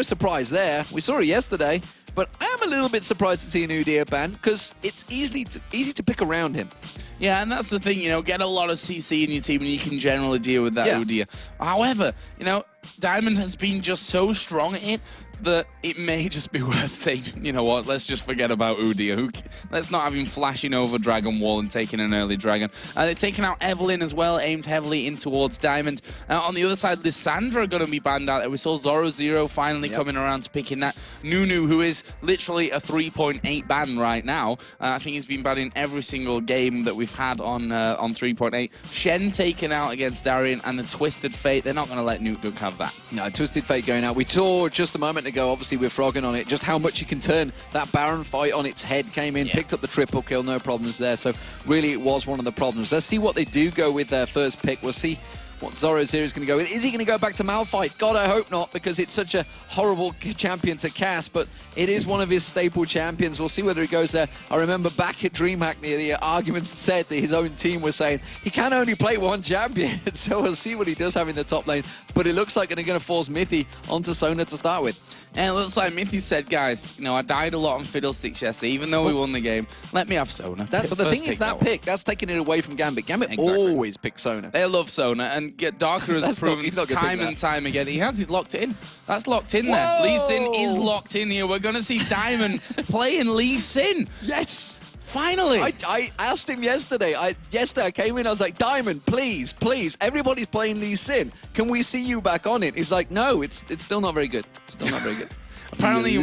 no surprise there. We saw it yesterday, but I am a little bit surprised to see an Udyr ban because it's easy to pick around him. Yeah, and that's the thing, you know, get a lot of CC in your team and you can generally deal with that Udyr. However, you know, Diamond has been just so strong at it that it may just be worth saying, you know what, let's just forget about Udyr. Let's not have him flashing over Dragon Wall and taking an early Dragon. They're taking out Evelyn as well, aimed heavily in towards Diamond. On the other side, Lissandra are going to be banned out there. We saw Zoro finally coming around to picking that. Nunu, who is literally a 3.8 ban right now. I think he's been banned in every single game that we've had on 3.8. Shen taken out against Darien, and the Twisted Fate. They're not going to let Nuke have that. No, Twisted Fate going out. We saw just a moment ago, obviously with Froggen on it, just how much you can turn that Baron fight on its head. Came in, picked up the triple kill, no problems there. So really it was one of the problems. Let's see what they do go with their first pick. We'll see what Zoro Zero is going to go with. Is he going to go back to Malphite? God, I hope not, because it's such a horrible champion to cast, but it is one of his staple champions. We'll see whether he goes there. I remember back at DreamHack, the arguments said that his own team was saying he can only play one champion, so we'll see what he does have in the top lane, but it looks like they're going to force Mithy onto Sona to start with. And it looks like Mithy said, guys, you know, I died a lot on Fiddlesticks yesterday, even though we won the game. Let me have Sona. But the thing is, that pick, that's taking it away from Gambit. Gambit always picks Sona. They love Sona, and Darker has proven time and time again. He's locked it in. That's locked in there. Lee Sin is locked in here. We're going to see Diamond playing Lee Sin. Yes! Finally! I asked him yesterday. Yesterday I came in, I was like, Diamond, please, please, everybody's playing Lee Sin. Can we see you back on it? He's like, no, it's still not very good. Still not very good. Apparently he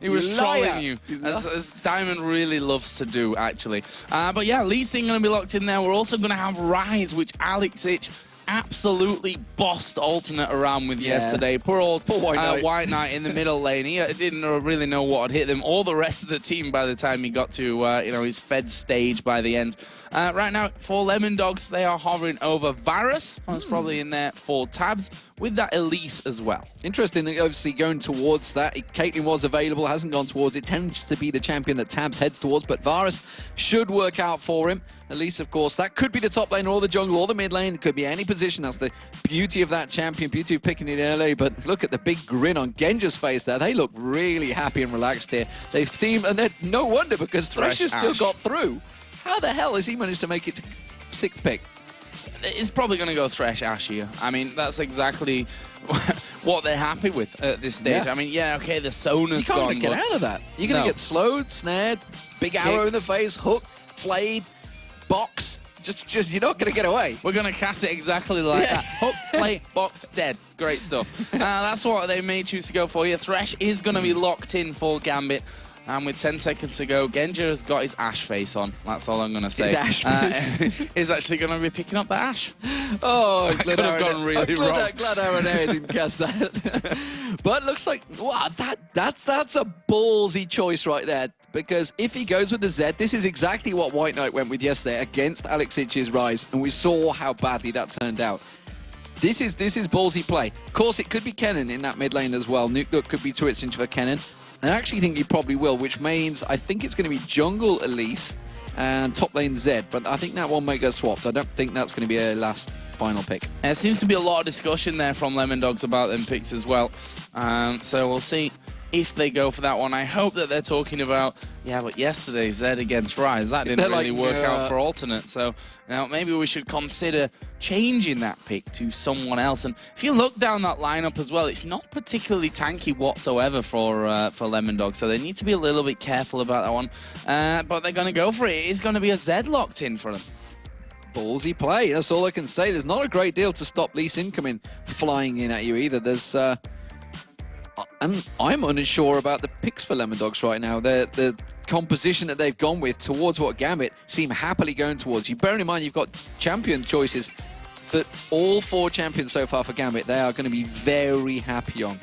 was trolling you, as Diamond really loves to do, actually. But yeah, Lee Sin going to be locked in there. We're also going to have Rise, which Alex Ich absolutely bossed alternate around with yesterday. Poor White Knight in the middle lane. He didn't really know what had hit them, or the rest of the team by the time he got to you know, his Fed stage by the end. Right now, for LemonDogs, they are hovering over Varus. That's probably in there for Tabs, with that Elise as well. Interesting that obviously going towards that. Caitlyn was available, hasn't gone towards it. Tends to be the champion that Tabs heads towards, but Varus should work out for him. Elise, of course, that could be the top lane or the jungle or the mid lane. It could be any position. That's the beauty of that champion, beauty of picking it early. But look at the big grin on Genja's face there. They look really happy and relaxed here. They seem, and they're no wonder, because Thresher's still got through. How the hell has he managed to make it to 6th pick? It's probably going to go Thresh Ash here. I mean, that's exactly what they're happy with at this stage. I mean, okay, the Sona's gone. You can't get out of that. You're going to get slowed, snared, big arrow in the face, hook, flayed, box. Just you're not going to get away. We're going to cast it exactly like that. Hook, play, box, dead. Great stuff. That's what they may choose to go for here. Thresh is going to be locked in for Gambit. And with 10 seconds to go, Genja has got his Ash face on. That's all I'm going to say. His Ash face. He's actually going to be picking up the Ash. Oh, I could have gone really wrong. Glad Aaron didn't cast that. But looks like, wow, that's a ballsy choice right there. Because if he goes with the Z, this is exactly what White Knight went with yesterday against Alex Ich's Rise. And we saw how badly that turned out. This is ballsy play. Of course, it could be Kennen in that mid lane as well. Nuke could be switching for Kennen. And I actually think he probably will, which means I think it's going to be jungle Elise and top lane Zed. But I think that one might get swapped. I don't think that's going to be a last final pick. There seems to be a lot of discussion there from LemonDogs about them picks as well. So we'll see if they go for that one. I hope that they're talking about, but yesterday Zed against Rise, that didn't really work out for alternate. So maybe we should consider changing that pick to someone else. And if you look down that lineup as well, it's not particularly tanky whatsoever for LemonDogs. So they need to be a little bit careful about that one. But they're going to go for it. It is going to be a Zed locked in for them. Ballsy play, that's all I can say. There's not a great deal to stop Lee Sin coming flying in at you either. There's I'm unsure about the picks for LemonDogs right now. The composition that they've gone with towards what Gambit seem happily going towards. You bear in mind you've got champion choices that all 4 champions so far for Gambit, they are going to be very happy on.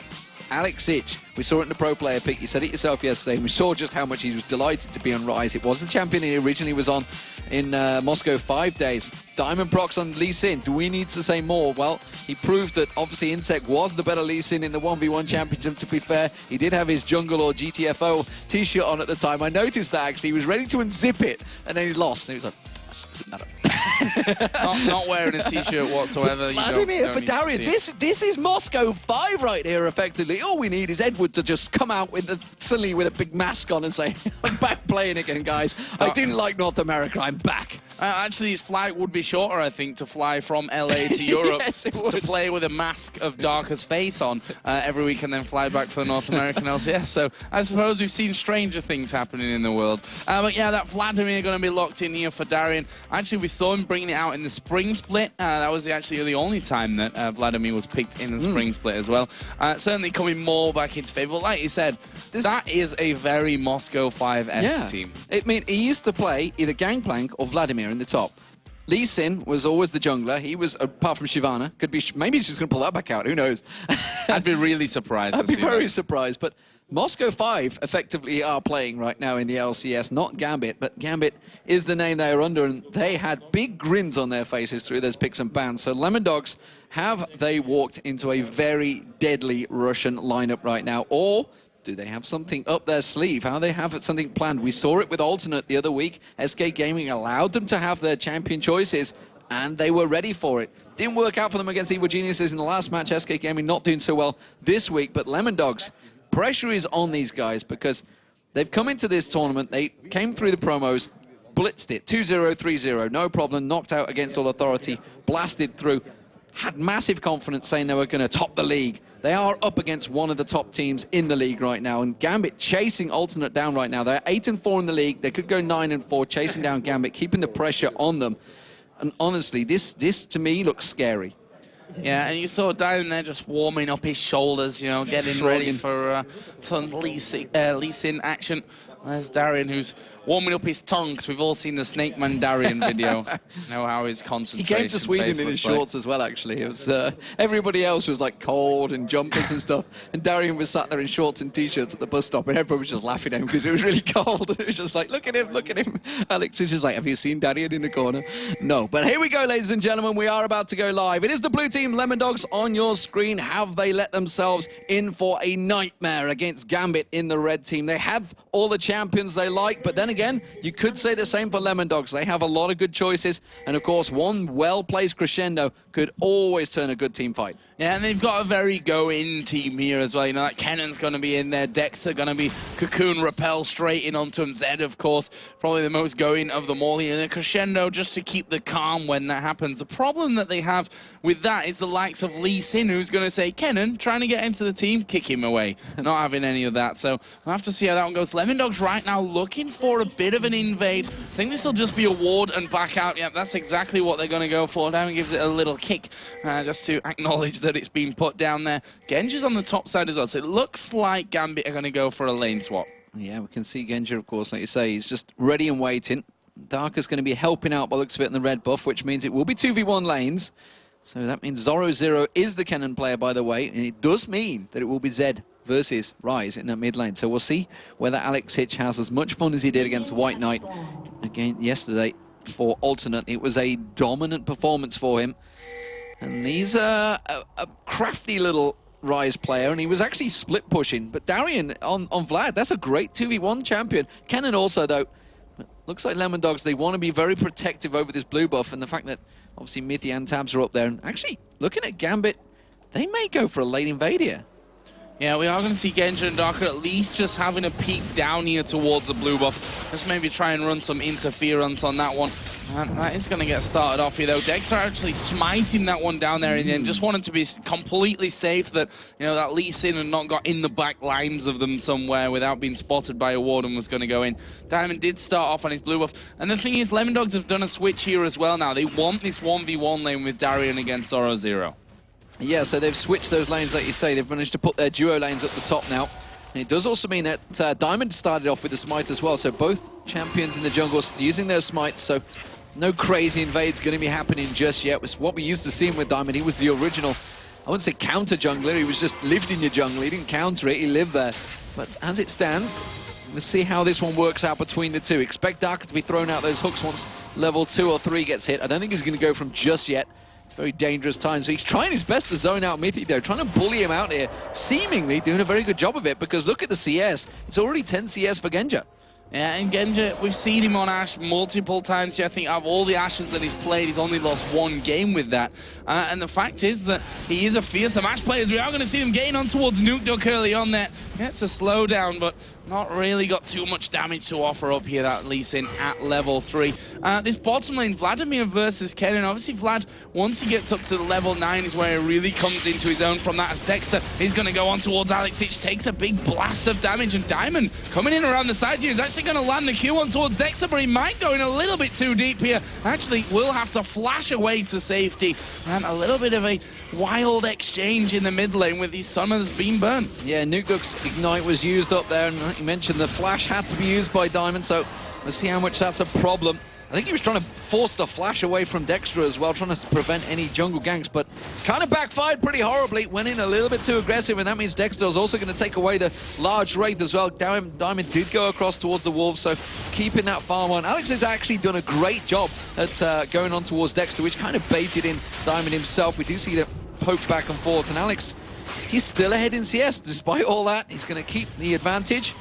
Alex Ich, we saw it in the pro player pick, you said it yourself yesterday, we saw just how much he was delighted to be on Rise. It was the champion he originally was on in Moscow 5 days. Diamond procs on Lee Sin, do we need to say more? Well, he proved that obviously Insect was the better Lee Sin in the 1v1 championship, to be fair. He did have his jungle or GTFO t-shirt on at the time. I noticed that actually, he was ready to unzip it, and then he lost, and he was like, doesn't matter. not wearing a t-shirt whatsoever. Vladimir for Darian. This is Moscow 5 right here, effectively. All we need is Edward to just come out suddenly with a big mask on and say, I'm back playing again, guys. I didn't like North America. I'm back. Actually, his flight would be shorter, I think, to fly from LA to Europe yes, to play with a mask of Darker's face on every week and then fly back for the North American LCS. So I suppose we've seen stranger things happening in the world. But yeah, that Vladimir going to be locked in here for Darian. Actually, we saw him bringing it out in the spring split. That was actually the only time that Vladimir was picked in the spring split as well. Certainly coming more back into favor. But like you said, that is a very Moscow 5S team. I mean, he used to play either Gangplank or Vladimir in the top. Lee Sin was always the jungler. He was, apart from Shyvana, could be, maybe he's just going to pull that back out. Who knows? I'd be really surprised. I'd be very surprised. But Moscow 5 effectively are playing right now in the LCS, not Gambit, but Gambit is the name they are under, and they had big grins on their faces through those picks and bans. So LemonDogs, have they walked into a very deadly Russian lineup right now, or do they have something up their sleeve? How they have something planned? We saw it with Alternate the other week. SK Gaming allowed them to have their champion choices, and they were ready for it. Didn't work out for them against Evil Geniuses in the last match. SK Gaming not doing so well this week, but LemonDogs, pressure is on these guys because they've come into this tournament. They came through the promos, blitzed it, 2-0, 3-0, no problem, knocked out against All Authority, blasted through, had massive confidence saying they were going to top the league. They are up against one of the top teams in the league right now, and Gambit chasing Alternate down right now. They're 8-4 in the league. They could go 9-4, chasing down Gambit, keeping the pressure on them. And honestly, this to me looks scary. Yeah, and you saw down there just warming up his shoulders, you know, getting ready for some Lee Sin action. There's Darian, who's warming up his tongue, because we've all seen the Snake Man Darian video. Know how his concentration. He came to Sweden in his shorts as well, actually. It was everybody else was like cold and jumpers and stuff, and Darian was sat there in shorts and t-shirts at the bus stop, and everyone was just laughing at him because it was really cold. It was just like, look at him, look at him. Alex is just like, have you seen Darian in the corner? No, but here we go, ladies and gentlemen. We are about to go live. It is the blue team, LemonDogs, on your screen. Have they let themselves in for a nightmare against Gambit in the red team? They have all the champions they like, but then again, you could say the same for LemonDogs. They have a lot of good choices, and of course, one well-placed crescendo could always turn a good team fight. Yeah, and they've got a very go-in team here as well. You know, like Kennan's going to be in there, Dex are going to be Cocoon, Rappel straight in onto him, Zed, of course, probably the most go-in of them all here. And a crescendo just to keep the calm when that happens. The problem that they have with that is the likes of Lee Sin, who's going to say, Kenan, trying to get into the team, kick him away. Not having any of that, so we'll have to see how that one goes. LemonDogs right now looking for a bit of an invade. I think this will just be a ward and back out. Yeah, that's exactly what they're going to go for. Diamond gives it a little kick just to acknowledge that it's been put down there. Genji's on the top side as well, so it looks like Gambit are going to go for a lane swap. Yeah, we can see Genji, of course, like you say, he's just ready and waiting. Darker's going to be helping out by the looks of it in the red buff, which means it will be 2v1 lanes. So that means Zoro0 is the Kennen player, by the way, and it does mean that it will be Zed versus Rise in that mid lane. So we'll see whether Alex Hitch has as much fun as he did against White Knight again yesterday for Alternate. It was a dominant performance for him. And he's a crafty little Rise player, and he was actually split pushing. But Darian on Vlad, that's a great 2v1 champion. Kennen also, though, looks like LemonDogs, they want to be very protective over this blue buff, and the fact that obviously Mithy and Tabs are up there. And actually, looking at Gambit, they may go for a late invade here. Yeah, we are going to see Genji and Darker at least just having a peek down here towards the blue buff. Just maybe try and run some interference on that one. And that is going to get started off here, though. Dexter actually smiting that one down there, and then just wanted to be completely safe that, you know, that Lee Sin and not got in the back lines of them somewhere without being spotted by a ward and was going to go in. Diamond did start off on his blue buff. And the thing is, LemonDogs have done a switch here as well now. They want this 1v1 lane with Darian against Zoro0. Yeah, so they've switched those lanes, like you say. They've managed to put their duo lanes at the top now. And it does also mean that Diamond started off with the smite as well. So both champions in the jungle using their smites. So no crazy invades going to be happening just yet. It's what we used to see with Diamond. He was the original, I wouldn't say counter jungler. He was just lived in your jungle. He didn't counter it. He lived there. But as it stands, let's see how this one works out between the two. Expect Darker to be thrown out those hooks once level 2 or 3 gets hit. I don't think he's going to go from just yet. Very dangerous time. So he's trying his best to zone out Mithy, though, trying to bully him out here, seemingly doing a very good job of it, because look at the CS. It's already 10 CS for Genja. Yeah, and Genja, we've seen him on Ashe multiple times here. I think out of all the Ashes that he's played, he's only lost one game with that. And the fact is that he is a fearsome Ashe player. We are going to see him getting on towards Nukeduck early on there. Gets a slowdown, but not really got too much damage to offer up here, that Lee Sin at level 3. This bottom lane, Vladimir versus Kennen. Obviously, Vlad, once he gets up to level 9, is where he really comes into his own from that. As Dexter is going to go on towards Alex Ich, takes a big blast of damage, and Diamond coming in around the side here is actually going to land the Q on towards Dexter, but he might go in a little bit too deep here. Actually, will have to flash away to safety, and a little bit of a wild exchange in the mid lane with his Summon's being burnt. Yeah, Nukeduck's Ignite was used up there, and like you mentioned, the flash had to be used by Diamond, so let's see how much that's a problem. I think he was trying to force the flash away from Dexter as well, trying to prevent any jungle ganks, but kind of backfired pretty horribly. Went in a little bit too aggressive, and that means Dexter is also going to take away the large Wraith as well. Diamond did go across towards the Wolves, so keeping that farm on. Alex has actually done a great job at going on towards Dexter, which kind of baited in Diamond himself. We do see the poke back and forth, and Alex, he's still ahead in CS. Despite all that, he's going to keep the advantage.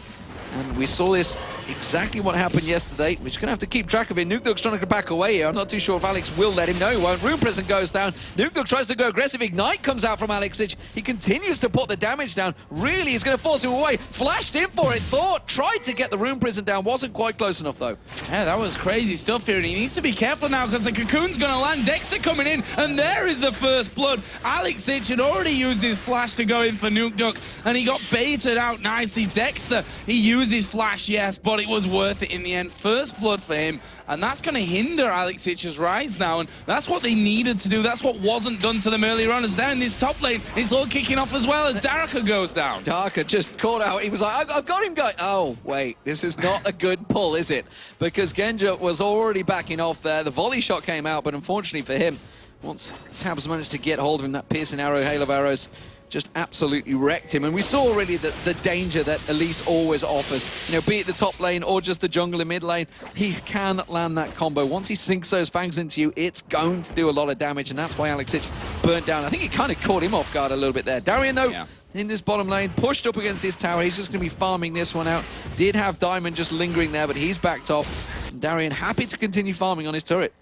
And we saw this exactly what happened yesterday. We're just going to have to keep track of it. Nukeduck's trying to back away here. I'm not too sure if Alex will let him. No, he won't. Rune Prison goes down. Nukeduck tries to go aggressive. Ignite comes out from Alex Ich. He continues to put the damage down. Really is going to force him away. Flashed in for it. Thought, tried to get the Rune Prison down. Wasn't quite close enough, though. Yeah, that was crazy. Still fearing. He needs to be careful now because the Cocoon's going to land. Dexter coming in, and there is the first blood. Alex Ich had already used his flash to go in for Nukeduck, and he got baited out nicely. Dexter, he used his flash, yes, but it was worth it in the end. First blood for him, and that's going to hinder Alex Ich's rise now, and that's what they needed to do. That's what wasn't done to them earlier on, as down in this top lane, it's all kicking off as well as Daraka goes down. Daraka just caught out. He was like, I've got him going. Oh, wait, this is not a good pull, is it? Because Genja was already backing off there. The volley shot came out, but unfortunately for him, once Tabs managed to get hold of him, that piercing arrow, hail of arrows, just absolutely wrecked him. And we saw already the danger that Elise always offers. You know, be it the top lane or just the jungle in mid lane, he can land that combo. Once he sinks those fangs into you, it's going to do a lot of damage, and that's why Alex Ich burnt down. I think it kind of caught him off guard a little bit there. Darian, though, in this bottom lane, pushed up against his tower. He's just going to be farming this one out. Did have Diamond just lingering there, but he's backed off. And Darian happy to continue farming on his turret.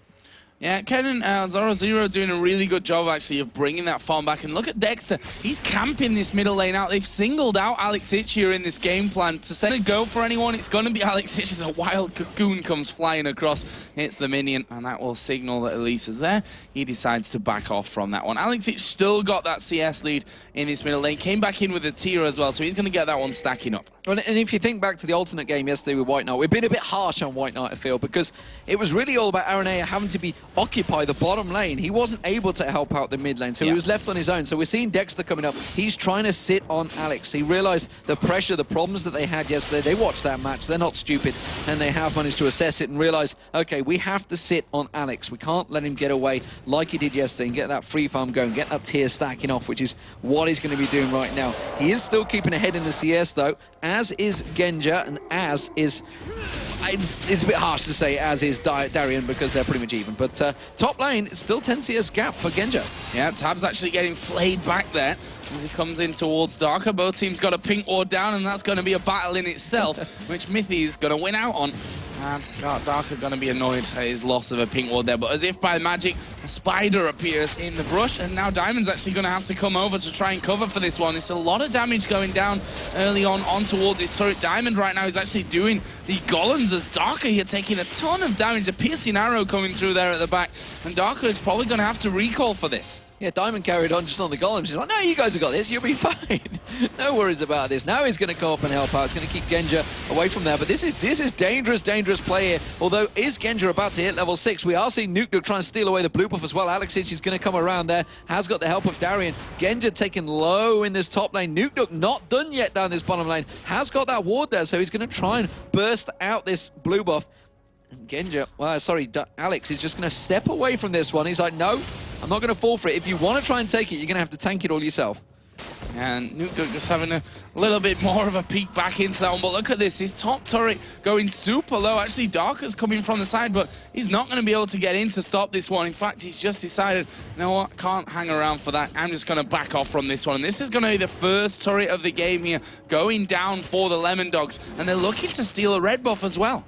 Yeah, Kennen, Zoro doing a really good job, actually, of bringing that farm back. And look at Dexter. He's camping this middle lane out. They've singled out Alex Ich here in this game plan. To send a go for anyone, it's going to be Alex Ich as a wild Cocoon comes flying across, hits the minion, and that will signal that Elise is there. He decides to back off from that one. Alex Ich still got that CS lead in this middle lane. Came back in with a tier as well, so he's going to get that one stacking up. And if you think back to the alternate game yesterday with White Knight, we've been a bit harsh on White Knight, I feel, because it was really all about Aranea having to occupy the bottom lane. He wasn't able to help out the mid lane, so he was left on his own. So we're seeing Dexter coming up. He's trying to sit on Alex. He realized the pressure, the problems that they had yesterday. They watched that match. They're not stupid, and they have managed to assess it and realize, okay, we have to sit on Alex. We can't let him get away like he did yesterday and get that free farm going, get that tier stacking off, which is what he's going to be doing right now. He is still keeping ahead in the CS, though, as is Genja, and as is... It's a bit harsh to say as is Darian because they're pretty much even, but top lane, it's still 10 CS gap for Genja. Yeah, Tab's actually getting flayed back there as he comes in towards Darker. Both teams got a pink ward down, and that's going to be a battle in itself, which Mithy is going to win out on. And Darker going to be annoyed at his loss of a pink ward there, but as if by magic, a spider appears in the brush, and now Diamond's actually going to have to come over to try and cover for this one. It's a lot of damage going down early on towards this turret. Diamond right now is actually doing the golems as Darker here taking a ton of damage. A piercing arrow coming through there at the back, and Darker is probably going to have to recall for this. Yeah, Diamond carried on just on the golems. He's like, no, you guys have got this. You'll be fine. No worries about this. Now he's going to come up and help out. It's going to keep Genja away from there. But this is dangerous play here. Although, is Genja about to hit level 6? We are seeing Nukeduck trying to steal away the blue buff as well. Alex Ich is going to come around there. Has got the help of Darian. Genja taken low in this top lane. Nukeduck not done yet down this bottom lane. Has got that ward there, so he's going to try and burst out this blue buff. And Genja, well, sorry, Alex is just going to step away from this one. He's like, no, I'm not going to fall for it. If you want to try and take it, you're going to have to tank it all yourself. And NukeDuck just having a little bit more of a peek back into that one. But look at this, his top turret going super low. Actually, Darker's coming from the side, but he's not going to be able to get in to stop this one. In fact, he's just decided, you know what, can't hang around for that. I'm just going to back off from this one. And this is going to be the first turret of the game here, going down for the LemonDogs. And they're looking to steal a red buff as well.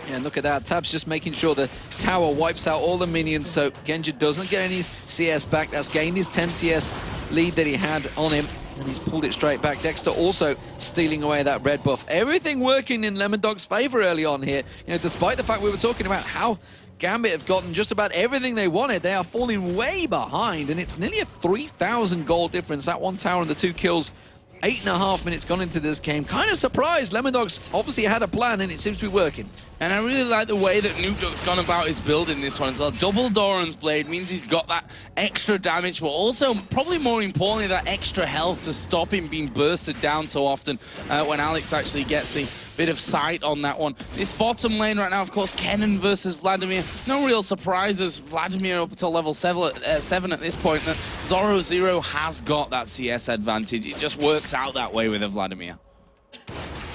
Yeah, and look at that. Tab's just making sure the tower wipes out all the minions, so Genji doesn't get any CS back. That's gained his 10 CS lead that he had on him, and he's pulled it straight back. Dexter also stealing away that red buff. Everything working in LemonDogs' favor early on here. You know, despite the fact we were talking about how Gambit have gotten just about everything they wanted, they are falling way behind, and it's nearly a 3,000 gold difference. That one tower and the 2 kills. 8.5 minutes gone into this game. Kind of surprised. LemonDogs obviously had a plan, and it seems to be working. And I really like the way that NukeDuck's gone about his build in this one as well. Double Doran's Blade means he's got that extra damage, but also, probably more importantly, that extra health to stop him being bursted down so often when Alex actually gets the bit of sight on that one. This bottom lane right now, of course, Kennen versus Vladimir. No real surprises. Vladimir up until level 7 at this point. Zoro has got that CS advantage. It just works out that way with a Vladimir.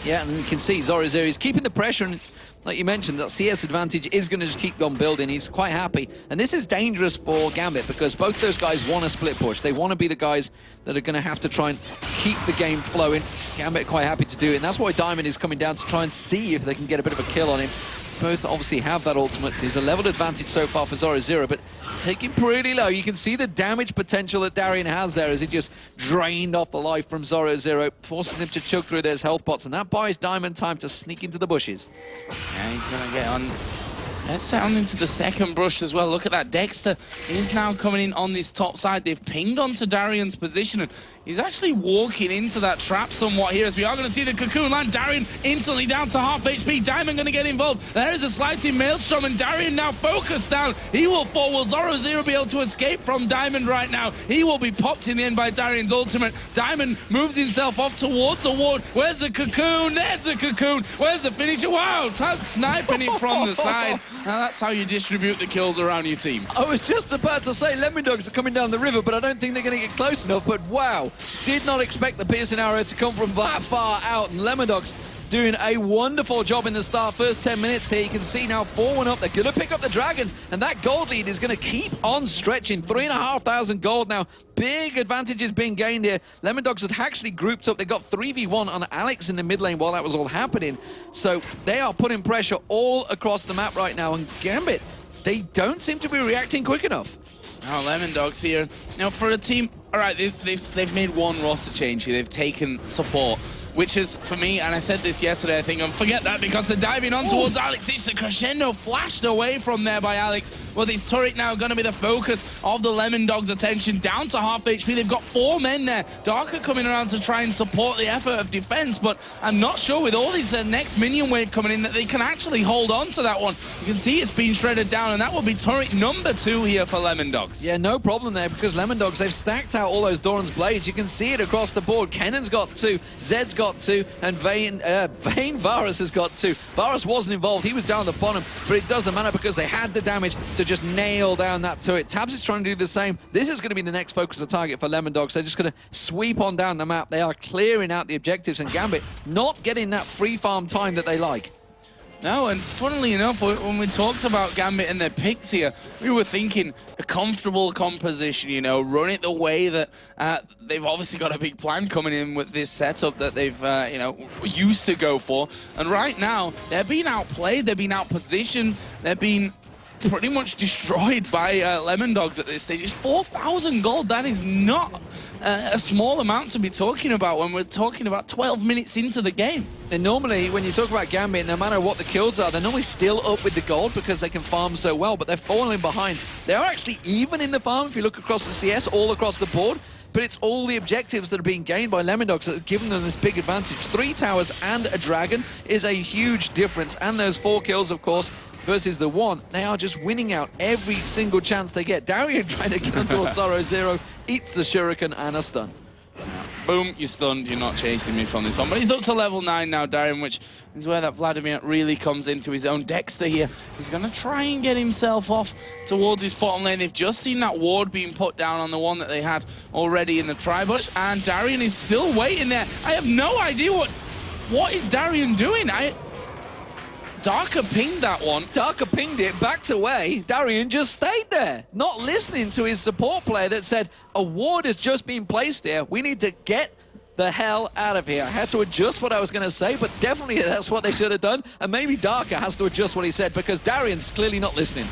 Yeah, and you can see Zoro is keeping the pressure, and like you mentioned, that CS advantage is going to just keep on building. He's quite happy. And this is dangerous for Gambit because both those guys want to split push. They want to be the guys that are going to have to try and keep the game flowing. Gambit quite happy to do it. And that's why Diamond is coming down to try and see if they can get a bit of a kill on him. Both obviously have that ultimate. So there's a leveled advantage so far for Zoro, but taking pretty low. You can see the damage potential that Darien has there as he just drained off the life from Zoro, forces him to chug through those health pots, and that buys Diamond time to sneak into the bushes. Yeah, he's going to get on. Let's down into the second brush as well. Look at that. Dexter is now coming in on this top side. They've pinged onto Darien's position, and he's actually walking into that trap somewhat here, as we are going to see the cocoon land. Darien instantly down to half HP. Diamond going to get involved. There is a slicing maelstrom, and Darien now focused down. He will fall. Will Zoro be able to escape from Diamond right now? He will be popped in the end by Darien's ultimate. Diamond moves himself off towards a ward. Where's the cocoon? There's the cocoon. Where's the finisher? Wow, Tad sniping him from the side. Now that's how you distribute the kills around your team. I was just about to say LemonDogs are coming down the river, but I don't think they're going to get close enough. But wow, did not expect the piercing arrow to come from that far out. And LemonDogs doing a wonderful job in the start. First 10 minutes here, you can see now 4-1 up. They're going to pick up the dragon, and that gold lead is going to keep on stretching. 3,500 gold now. Big advantages being gained here. LemonDogs had actually grouped up. They got 3v1 on Alex in the mid lane while that was all happening. So they are putting pressure all across the map right now. And Gambit, they don't seem to be reacting quick enough. Now LemonDogs here. Now for a team, all right, they've made one roster change here. They've taken support, which is, for me, and I said this yesterday, I think, forget that because they're diving on towards Alex. It's a crescendo flashed away from there by Alex. Well, this turret now going to be the focus of the LemonDogs' attention, down to half HP. They've got 4 men there. Darker coming around to try and support the effort of defense, but I'm not sure with all these next minion wave coming in that they can actually hold on to that one. You can see it's being shredded down, and that will be turret number 2 here for LemonDogs. Yeah, no problem there because LemonDogs, they've stacked out all those Doran's Blades. You can see it across the board. Kennen's got 2, Zed's got 2, and Vayne Varus has got 2. Varus wasn't involved, he was down the bottom, but it doesn't matter because they had the damage to just nail down that turret. Tabs is trying to do the same. This is going to be the next focus of target for LemonDogs. They're just going to sweep on down the map. They are clearing out the objectives, and Gambit not getting that free farm time that they like. No, and funnily enough, when we talked about Gambit and their picks here, we were thinking a comfortable composition, you know, run it the way that they've obviously got a big plan coming in with this setup that they've, you know, used to go for. And right now, they're being outplayed, they're being outpositioned, they're being pretty much destroyed by LemonDogs at this stage. It's 4,000 gold. That is not a small amount to be talking about when we're talking about 12 minutes into the game. And normally, when you talk about Gambit, no matter what the kills are, they're normally still up with the gold because they can farm so well, but they're falling behind. They are actually even in the farm if you look across the CS, all across the board, but it's all the objectives that are being gained by LemonDogs that have given them this big advantage. 3 towers and a dragon is a huge difference, and those 4 kills, of course, versus the 1. They are just winning out every single chance they get. Darien trying to get onto Zoro, eats the shuriken and a stun. boom, you're stunned, you're not chasing me from this on. But he's up to level 9 now, Darren, which is where that Vladimir really comes into his own. Dexter here, he's going to try and get himself off towards his bottom lane. They've just seen that ward being put down on the one that they had already in the tri-bush, and Darian is still waiting there. I have no idea what is Darian doing? Darker pinged that one. Darker pinged it, backed away. Darian just stayed there, not listening to his support player that said, a ward has just been placed here. We need to get the hell out of here. I had to adjust what I was going to say, but definitely that's what they should have done. And maybe Darker has to adjust what he said because Darian's clearly not listening.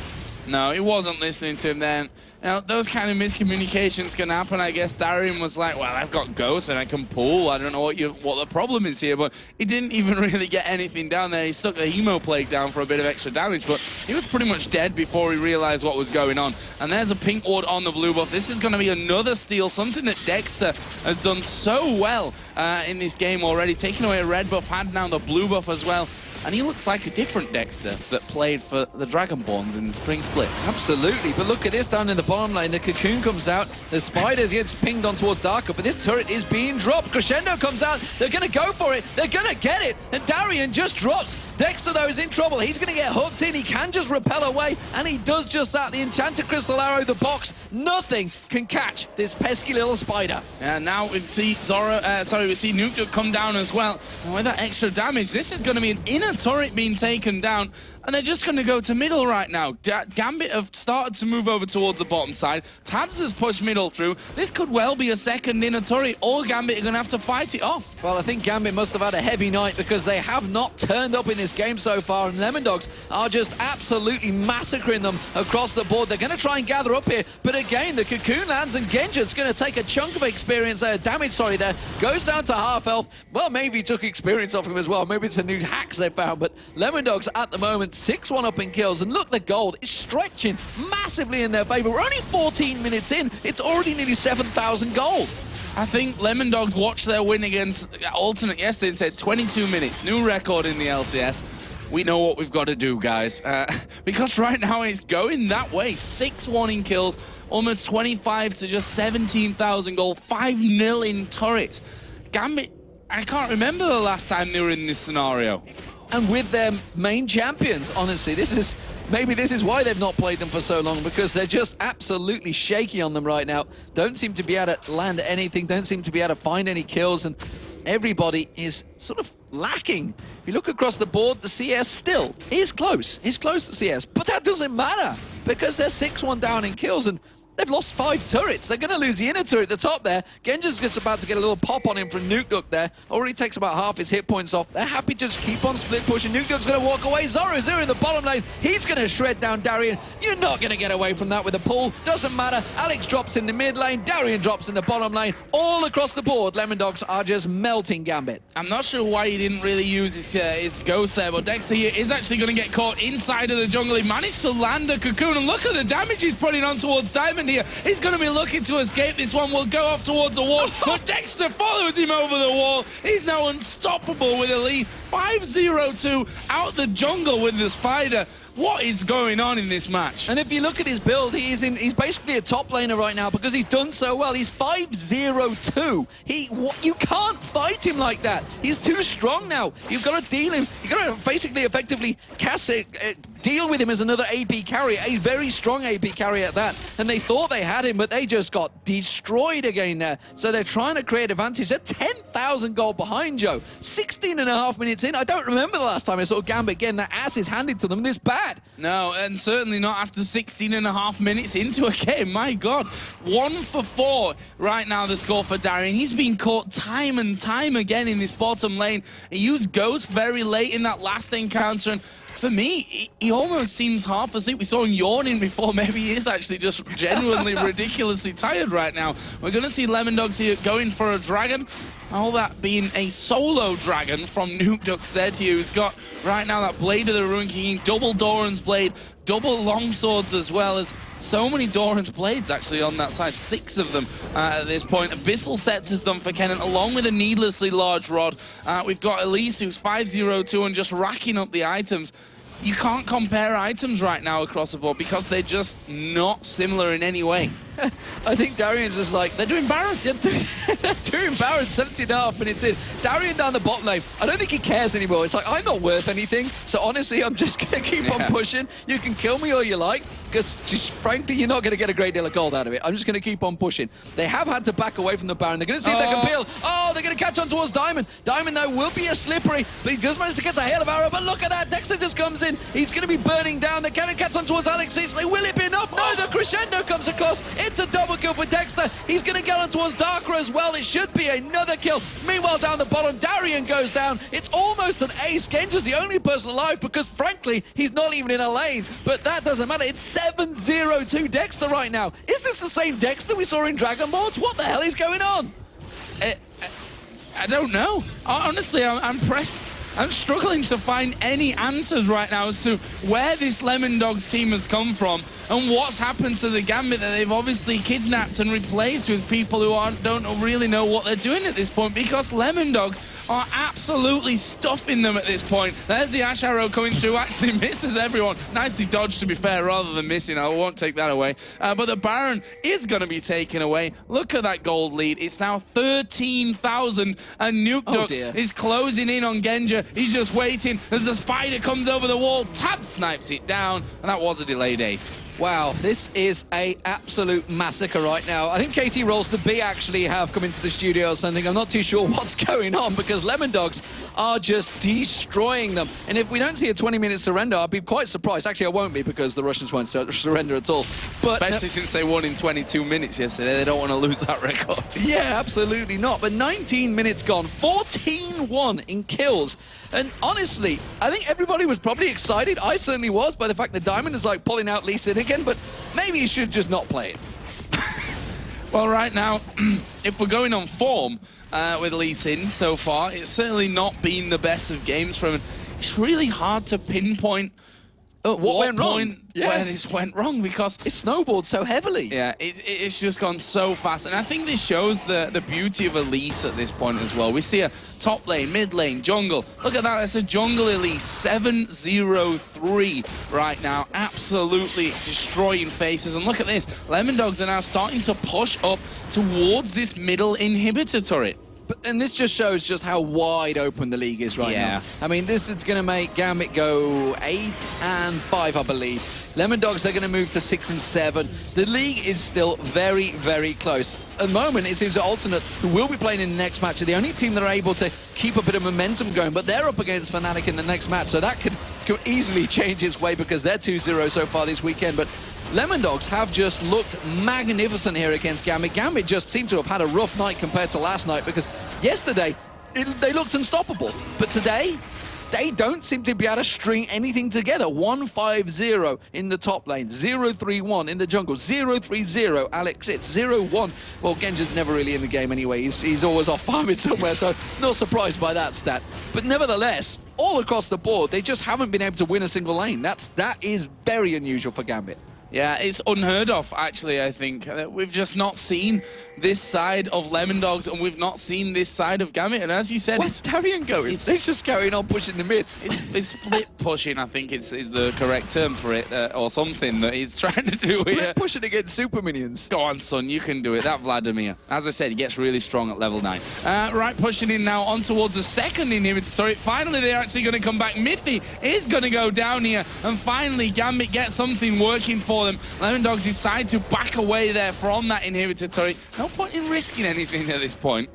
No, he wasn't listening to him then. Now, those kind of miscommunications can happen. I guess Darian was like, well, I've got Ghost and I can pull. I don't know what the problem is here, but he didn't even really get anything down there. He stuck the Hemo Plague down for a bit of extra damage, but he was pretty much dead before he realized what was going on. And there's a pink ward on the blue buff. This is going to be another steal, something that Dexter has done so well in this game already. Taking away a red buff, had now the blue buff as well. And he looks like a different Dexter that played for the Dragonborns in the spring split. Absolutely, but look at this down in the bottom lane. The Cocoon comes out, the Spiders gets pinged on towards Darker, but this turret is being dropped. Crescendo comes out, they're going to go for it, they're going to get it, and Darian just drops. Dexter, though, is in trouble. He's going to get hooked in. He can just repel away, and he does just that. The Enchanted Crystal Arrow, the box, nothing can catch this pesky little spider. And now we see we see Nuke come down as well. And with that extra damage, this is going to be an inner turret being taken down. And they're just going to go to middle right now. Gambit have started to move over towards the bottom side. Tabs has pushed middle through. This could well be a second inner turret, or Gambit are going to have to fight it off. Well, I think Gambit must have had a heavy night because they have not turned up in this game so far, and LemonDogs are just absolutely massacring them across the board. They're going to try and gather up here, but again, the Cocoon lands, and Genja's going to take a chunk of experience there, damage, there. Goes down to half health. Well, maybe he took experience off him as well. Maybe it's a new hacks they found, but LemonDogs at the moment 6-1 up in kills, and look, the gold is stretching massively in their favor. We're only 14 minutes in. It's already nearly 7,000 gold. I think LemonDogs watched their win against Alternate yesterday and said 22 minutes, new record in the LCS. We know what we've got to do, guys, because right now it's going that way. 6-1 in kills, almost 25 to just 17,000 gold, 5-0 in turrets. Gambit, I can't remember the last time they were in this scenario. And with their main champions, honestly, maybe this is why they've not played them for so long, because they're just absolutely shaky on them right now. Don't seem to be able to land anything, don't seem to be able to find any kills, and everybody is sort of lacking. If you look across the board, the CS still is close. It's close to CS, but that doesn't matter because they're 6-1 down in kills, and they've lost 5 turrets. They're going to lose the inner turret at the top there. Genja's just about to get a little pop on him from Nuke there. Already takes about half his hit points off. They're happy to just keep on split pushing. Nuke's going to walk away. Zoro's there in the bottom lane. He's going to shred down Darian. You're not going to get away from that with a pull. Doesn't matter. Alex drops in the mid lane. Darian drops in the bottom lane. All across the board, LemonDogs are just melting Gambit. I'm not sure why he didn't really use his ghost there, but Dexter here is actually going to get caught inside of the jungle. He managed to land a Cocoon, and look at the damage he's putting on towards Diamond here. He's going to be looking to escape. This one will go off towards the wall, but Dexter follows him over the wall. He's now unstoppable with a lead. 5-0-2 out the jungle with the spider. What is going on in this match? And if you look at his build, he's basically a top laner right now because he's done so well. He's 5-0-2. You can't fight him like that. He's too strong now. You've got to deal him. You've got to basically effectively deal with him as another AP carry, a very strong AP carry at that. And they thought they had him, but they just got destroyed again there. So they're trying to create advantage. They're 10,000 gold behind Joe. 16.5 minutes in. I don't remember the last time I saw Gambit getting their asses handed to them this bad. No, and certainly not after 16.5 minutes into a game. My God. 1 for 4 right now, the score for Darian. He's been caught time and time again in this bottom lane. He used Ghost very late in that last encounter, and for me, he almost seems half asleep. We saw him yawning before. Maybe he is actually just genuinely ridiculously tired right now. We're going to see LemonDogs here going for a dragon. All that being a solo dragon from Nuke Zed here, who's got right now that Blade of the Ruin King, double Doran's Blade, double longswords as well as so many Doran's Blades actually on that side, 6 of them at this point. Abyssal Scepter's done for Kennen along with a needlessly large rod. We've got Elise who's 5-0-2 and just racking up the items. You can't compare items right now across the board because they're just not similar in any way. I think Darian's just like, they're doing Baron. They're doing Baron, 17.5 minutes in. Darian down the bottom lane. I don't think he cares anymore. It's like, I'm not worth anything. So honestly, I'm just going to keep on pushing. You can kill me all you like, because just frankly, you're not going to get a great deal of gold out of it. I'm just going to keep on pushing. They have had to back away from the Baron. They're going to see if they can peel. Oh, they're going to catch on towards Diamond. Diamond, though, will be a slippery, but he does manage to get the hail of arrow. But look at that. Dexter just comes in. He's going to be burning down. They're going to catch on towards Alex. They will it be enough? No, the crescendo comes across. It's a double kill for Dexter. He's going to get on towards Darker as well. It should be another kill. Meanwhile, down the bottom, Darian goes down. It's almost an ace. Genja's the only person alive because, frankly, he's not even in a lane. But that doesn't matter. It's 7-0 to Dexter right now. Is this the same Dexter we saw in Dragon Balls? What the hell is going on? I don't know. Honestly, I'm pressed. I'm struggling to find any answers right now as to where this LemonDogs team has come from and what's happened to the Gambit that they've obviously kidnapped and replaced with people who don't really know what they're doing at this point, because LemonDogs are absolutely stuffing them at this point. There's the Ash Arrow coming through, actually misses everyone. Nicely dodged, to be fair, rather than missing. I won't take that away. But the Baron is going to be taken away. Look at that gold lead. It's now 13,000, and Nuke Duck is closing in on Genja. He's just waiting as the spider comes over the wall, tab snipes it down, and that was a delayed ace. Wow, this is a absolute massacre right now. I think KT Rolls the B actually have come into the studio or something. I'm not too sure what's going on, because LemonDogs are just destroying them. And if we don't see a 20-minute surrender, I'll be quite surprised. Actually, I won't be, because the Russians won't surrender at all. But especially since they won in 22 minutes yesterday. They don't want to lose that record. Yeah, absolutely not. But 19 minutes gone, 14-1 in kills. And honestly, I think everybody was probably excited. I certainly was, by the fact that Diamond is like pulling out Lee Sin again, but maybe he should just not play it. Well, right now, if we're going on form with Lee Sin so far, it's certainly not been the best of games for him. It's really hard to pinpoint at what went wrong? point where this went wrong, because it snowballed so heavily. Yeah, it's just gone so fast. And I think this shows the beauty of Elise at this point as well. We see a top lane, mid lane, jungle. Look at that, that's a jungle Elise. 7-0-3 right now. Absolutely destroying faces. And look at this. LemonDogs are now starting to push up towards this middle inhibitor turret. And this just shows just how wide open the league is right now. I mean, this is going to make Gambit go 8-5, I believe. LemonDogs are going to move to 6-7. The league is still very, very close. At the moment, it seems that Alternate, who will be playing in the next match, are the only team that are able to keep a bit of momentum going, but they're up against Fnatic in the next match, so that could easily change its way, because they're 2-0 so far this weekend. But LemonDogs have just looked magnificent here against Gambit. Gambit just seemed to have had a rough night compared to last night, because yesterday they looked unstoppable, but today they don't seem to be able to string anything together. 1-5-0 in the top lane, 0-3-1 in the jungle, 0-3-0 Alex. It's 0-1. Well, Genja's never really in the game anyway. He's always off farming somewhere, so not surprised by that stat. But nevertheless, all across the board, they just haven't been able to win a single lane. That is very unusual for Gambit. Yeah, it's unheard of, actually, I think. We've just not seen this side of LemonDogs, and we've not seen this side of Gambit. And as you said, where's Darian going? They're just carrying on pushing the mid. It's split pushing, I think is the correct term for it, or something that he's trying to do split here. Pushing against super minions. Go on, son, you can do it. That Vladimir, as I said, he gets really strong at level 9. Right, pushing in now on towards the second inhibitor turret. Finally, they're actually going to come back. Mithy is going to go down here, and finally Gambit gets something working for them. LemonDogs decide to back away there from that inhibitor turret. No point in risking anything at this point.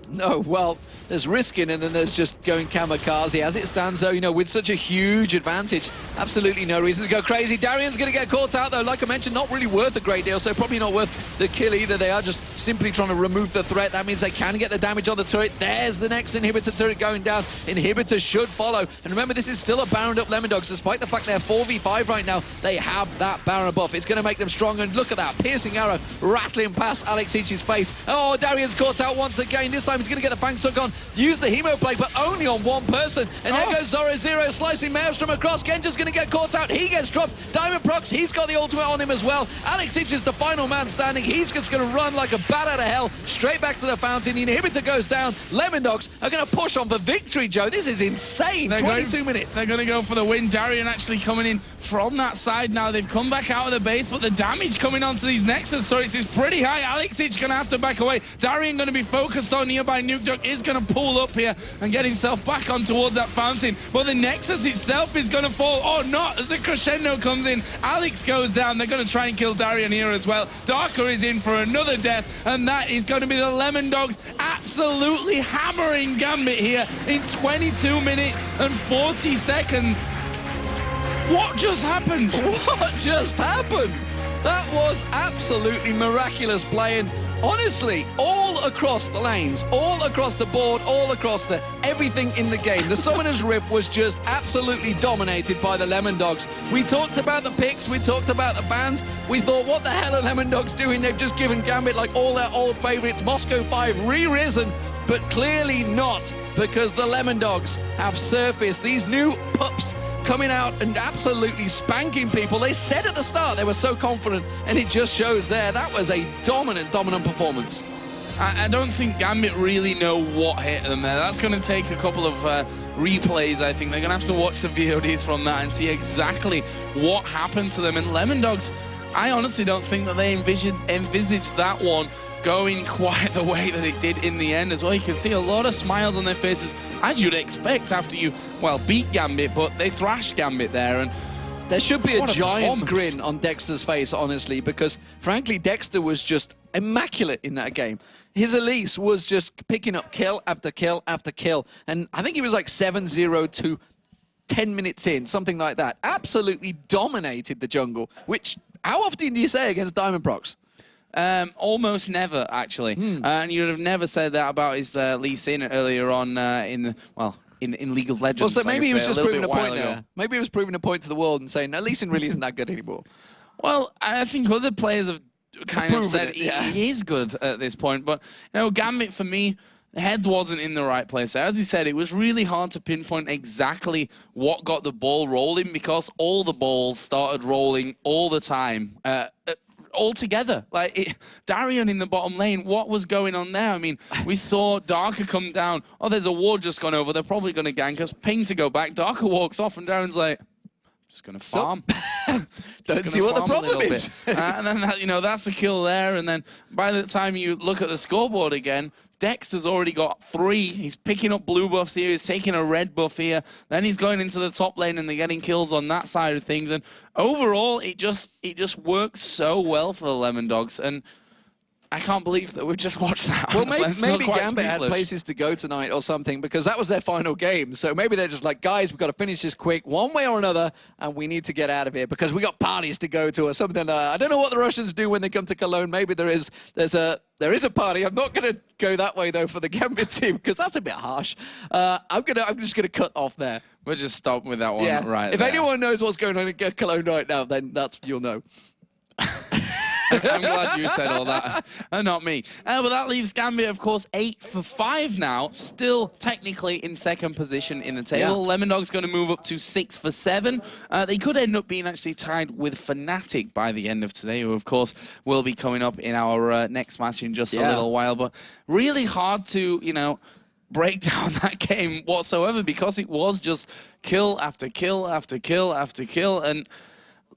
No, well, there's risking and then there's just going kamikaze. As it stands, though, you know, with such a huge advantage, absolutely no reason to go crazy. Darian's going to get caught out, though. Like I mentioned, not really worth a great deal, so probably not worth the kill either. They are just simply trying to remove the threat. That means they can get the damage on the turret. There's the next inhibitor turret going down. Inhibitor should follow. And remember, this is still a Baroned up LemonDogs. Despite the fact they're 4v5 right now, they have that Baron buff. It's going to make them stronger. And look at that piercing arrow rattling past Alex Ichi's face. Oh, Darian's caught out once again. This time time. He's going to get the Fang Sug on, use the Hemo Plague, but only on one person. And there goes Zoro0, slicing Maelstrom across. Genja's going to get caught out. He gets dropped. Diamond Prox, he's got the ultimate on him as well. Alex Ich is the final man standing. He's just going to run like a bat out of hell, straight back to the fountain. The inhibitor goes down. LemonDogs are going to push on for victory, Joe. This is insane. 22 minutes. They're going to go for the win. Darian actually coming in from that side now. They've come back out of the base, but the damage coming onto these Nexus turrets is pretty high. Alex Ich going to have to back away. Darian going to be focused on nearby. Nuke Duck is going to pull up here and get himself back on towards that fountain. But the Nexus itself is going to fall. Oh, not as the crescendo comes in. Alex goes down. They're going to try and kill Darian here as well. Darker is in for another death, and that is going to be the LemonDogs absolutely hammering Gambit here in 22 minutes and 40 seconds. What just happened? What just happened? That was absolutely miraculous playing. Honestly, all across the lanes, all across the board, all across everything in the game. The Summoner's Rift was just absolutely dominated by the LemonDogs. We talked about the picks, we talked about the bans. We thought, what the hell are LemonDogs doing? They've just given Gambit like all their old favorites, Moscow 5 re-risen, but clearly not, because the LemonDogs have surfaced these new pups coming out and absolutely spanking people. They said at the start they were so confident, and it just shows there. That was a dominant performance. I don't think Gambit really know what hit them there. That's going to take a couple of replays, I think. They're going to have to watch the VODs from that and see exactly what happened to them. And LemonDogs, I honestly don't think that they envisaged that one going quite the way that it did in the end as well. You can see a lot of smiles on their faces, as you'd expect after you, well, beat Gambit, but they thrashed Gambit there. And there should be a giant grin on Dexter's face, honestly, because frankly, Dexter was just immaculate in that game. His Elise was just picking up kill after kill after kill, and I think he was like 7-0 to 10 minutes in, something like that. Absolutely dominated the jungle, which, how often do you say against Diamond Prox? Almost never, actually. And you'd have never said that about his Lee Sin earlier on in League of Legends. Well, so maybe he was just proving a point there. Maybe he was proving a point to the world and saying, no, Lee Sin really isn't that good anymore. Well, I think other players have kind of said he is good at this point. But, you know, Gambit, for me, the head wasn't in the right place. As he said, it was really hard to pinpoint exactly what got the ball rolling, because all the balls started rolling all the time. All together. Like, Darian in the bottom lane, what was going on there? I mean, we saw Darker come down. Oh, there's a ward just gone over. They're probably going to gank us. Ping to go back. Darker walks off, and Darian's like, just going to farm. Don't see what the problem is. And then, you know, that's a kill there. And then by the time you look at the scoreboard again, Dex has already got 3. He's picking up blue buffs here. He's taking a red buff here. Then he's going into the top lane, and they're getting kills on that side of things. And overall, it just worked so well for the LemonDogs. And I can't believe that we've just watched that. Well, maybe Gambit had places to go tonight or something, because that was their final game. So maybe they're just like, guys, we've got to finish this quick one way or another, and we need to get out of here because we got parties to go to or something. I don't know what the Russians do when they come to Cologne. Maybe there is a party. I'm not going to go that way, though, for the Gambit team, because that's a bit harsh. I'm just going to cut off there. We'll just stop with that one right If there. anyone knows what's going on in Cologne right now, then you'll know. I'm glad you said all that, not me. But that leaves Gambit, of course, 8 for 5 now, still technically in second position in the table. LemonDogs going to move up to 6 for 7. They could end up being actually tied with Fnatic by the end of today, who, of course, will be coming up in our next match in just a little while. But really hard to, you know, break down that game whatsoever, because it was just kill after kill after kill after kill. And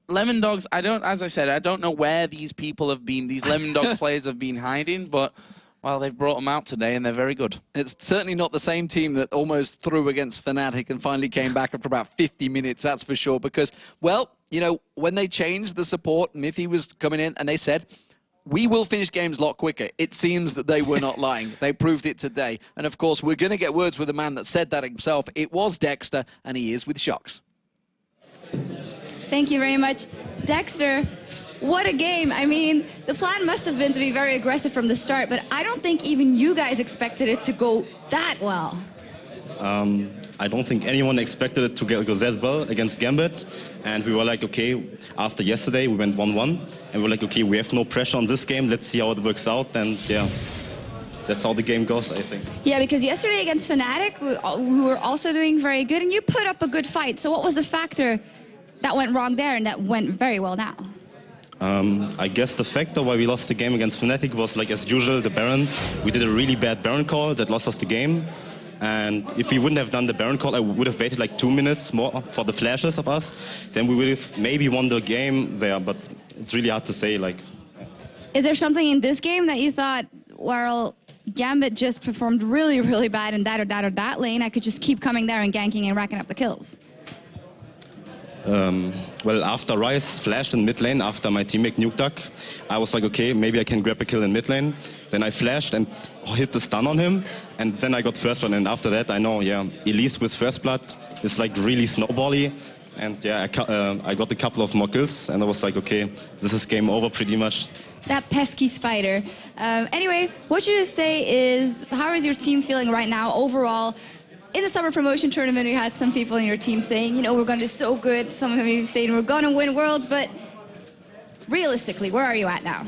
LemonDogs, as I said, I don't know where these people have been, these LemonDogs players have been hiding, but, well, they've brought them out today, and they're very good. It's certainly not the same team that almost threw against Fnatic and finally came back after about 50 minutes, that's for sure, because, well, you know, when they changed the support, Miffy was coming in, and they said, we will finish games a lot quicker. It seems that they were not lying. They proved it today. And, of course, we're going to get words with the man that said that himself. It was Dexter, and he is with Shox. Thank you very much. Dexter, what a game. I mean, the plan must have been to be very aggressive from the start, but I don't think even you guys expected it to go that well. I don't think anyone expected it to go that well against Gambit. And we were like, okay, after yesterday, we went 1-1. And we were like, okay, we have no pressure on this game. Let's see how it works out. And yeah, that's how the game goes, I think. Yeah, because yesterday against Fnatic, we were also doing very good, and you put up a good fight. So what was the factor that went wrong there and that went very well now? I guess the factor why we lost the game against Fnatic was, like as usual, the Baron. We did a really bad Baron call that lost us the game. And if we wouldn't have done the Baron call, I would have waited like 2 minutes more for the flashes of us. Then we would have maybe won the game there, but it's really hard to say. Like, is there something in this game that you thought, well, Gambit just performed really, really bad in that or that or that lane, I could just keep coming there and ganking and racking up the kills? Well, after Ryze flashed in mid lane, after my teammate nuked Duck, I was like, okay, maybe I can grab a kill in mid lane. Then I flashed and hit the stun on him, and then I got first blood. And after that, I know, yeah, Elise with first blood is like really snowbally. And yeah, I got a couple of more kills, and I was like, okay, this is game over pretty much. That pesky spider. Anyway, what you say is, how is your team feeling right now overall? In the summer promotion tournament, we had some people in your team saying, you know, we're going to do so good. Some of them saying we're going to win Worlds, but realistically, where are you at now?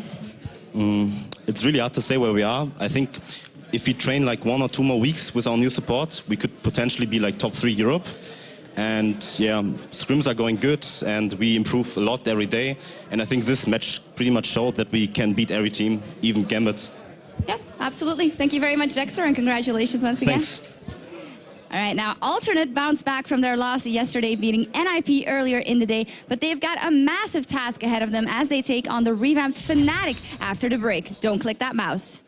It's really hard to say where we are. I think if we train like 1 or 2 more weeks with our new support, we could potentially be like top 3 Europe. And yeah, scrims are going good, and we improve a lot every day. And I think this match pretty much showed that we can beat every team, even Gambit. Yeah, absolutely. Thank you very much, Dexter, and congratulations once again. Thanks. All right, now Alternate bounced back from their loss yesterday, beating NIP earlier in the day, but they've got a massive task ahead of them as they take on the revamped Fnatic after the break. Don't click that mouse.